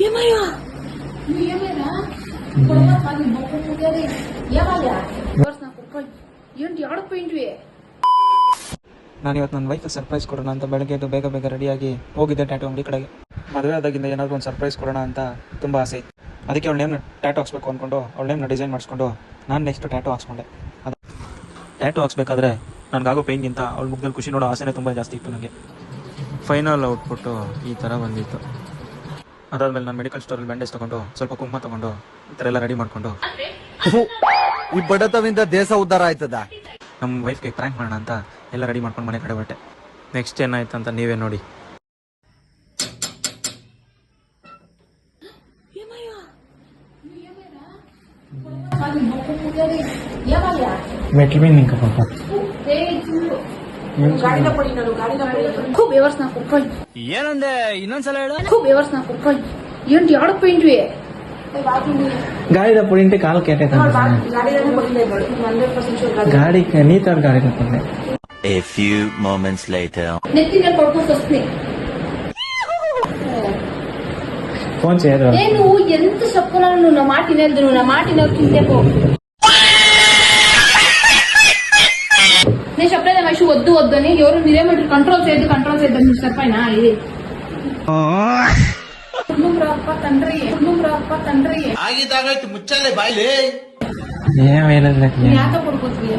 ఏమయ్యా ఏమైనా ఏమయ్యా ఏంటి ఆడపోయింటివి? ನಾನು ಇವತ್ತು ನನ್ನ ವೈಫ್ ಸರ್ಪ್ರೈಸ್ ಕೊಡೋಣ ಅಂತ ಬೆಳಗ್ಗೆ ಎದ್ದು ಬೇಗ ಬೇಗ ರೆಡಿಯಾಗಿ ಹೋಗಿದ್ದೆ ಟ್ಯಾಟೋ ಅಂಗಡಿ ಕಡೆಗೆ. ಮದುವೆ ಆದಾಗಿಂದ ಏನಾದರೂ ಒಂದು ಸರ್ಪ್ರೈಸ್ ಕೊಡೋಣ ಅಂತ ತುಂಬ ಆಸೆ ಇತ್ತು. ಅದಕ್ಕೆ ಅವಳ ನೇಮ್ನ ಟ್ಯಾಟೋ ಹಾಕ್ಸ್ಬೇಕು ಅಂದ್ಕೊಂಡು ಅವಳ ನೇಮ್ನ ಡಿಸೈನ್ ಮಾಡಿಸ್ಕೊಂಡು ನಾನು ನೆಕ್ಸ್ಟ್ ಟ್ಯಾಟೋ ಹಾಕ್ಸ್ಕೊಂಡೆ. ಅದು ಟ್ಯಾಟೋ ಹಾಕ್ಸ್ಬೇಕಾದ್ರೆ ನನಗಾಗೋ ಪೇಯ್ನ್ಗಿಂತ ಅವಳ ಮುಖದಲ್ಲಿ ಖುಷಿ ನೋಡೋ ಆಸೆನೇ ತುಂಬ ಜಾಸ್ತಿ ಇತ್ತು ನನಗೆ. ಫೈನಲ್ ಔಟ್ಪುಟ್ಟು ಈ ಥರ ಬಂದಿತ್ತು. ಅದಾದ್ಮೇಲೆ ನಾನು ಮೆಡಿಕಲ್ ಸ್ಟೋರಲ್ಲಿ ಬ್ಯಾಂಡೇಜ್ ತೊಗೊಂಡು ಸ್ವಲ್ಪ ಕುಂಕುಮ ತೊಗೊಂಡು ಈ ಥರ ಎಲ್ಲ ರೆಡಿ ಮಾಡಿಕೊಂಡು ಈ ಬಡತವಿಂದ ದೇಶ ಉದ್ಧಾರ ಆಯ್ತದ. ನಮ್ಮ ವೈಫ್ಗೆ ಪ್ರ್ಯಾಂಕ್ ಮಾಡೋಣ ಅಂತ ಎಲ್ಲ ರೆಡಿ ಮಾಡ್ಕೊಂಡು ಮನೆ ಕಡೆ ಹೊರಟೆ. ನೆಕ್ಸ್ಟ್ ಏನಾಯ್ತು ಅಂತ ನೀವೇ ನೋಡಿ. ಮೆಟ್ಲು ನಿಂಕ ಪಾಪ ಏನಂದೆ ಇನ್ನೊಂದ್ಸಲ ಹೇಳು. ఏంటి ఆడపోయింటివి? ಗಾಡಿ ಪುಡಿಂಟೆ ಕಾಲು ಕೇಟೈತೆ ಗಾಡಿ ನೀತಾದ ಗಾಡಿ ತಗೊಂಡೆ. A few moments later. నెత్తి మీద పడుకోసి వస్తుంది. ఫోన్ చేయదు. నువ్వు ఎంత చెప్పుకున్నాను, నువ్వు నా మాట వినేది, నువ్వు నా మాట వినకపో. నేను చెప్పలేదా మనిషి వద్దు వద్దు అని. ఎవరు మీరేమంటారు? కంట్రోల్ చేయద్దు మిస్టర్ పైన ఇది తండ్రి ಆಗಿದಾಗಾಯ್ತು ಮುಚ್ಚಾಲೆ ಬಾಯ್ಲಿ. యాతో పడుకోవచ్చు.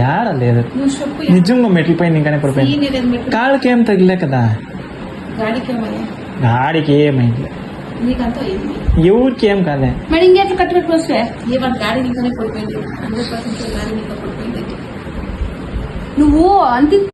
యాడలేదు నువ్వు చెప్పు. నిజంగా మెట్ల పైన ఇంకానే పడిపోయింది. కాళ్ళకి ఏం తగిలే కదా. గాడికి ఏమైంది? నీకంతా అయింది. ఎవరికి ఏం కాలే. మరి ఇంకెట్లు కట్టుబెట్టుకు వస్తే ఏమంటే గాడి నీకనే పడిపోయింది. 100% గాడి నీకు పడిపోయింది. నువ్వు అంతే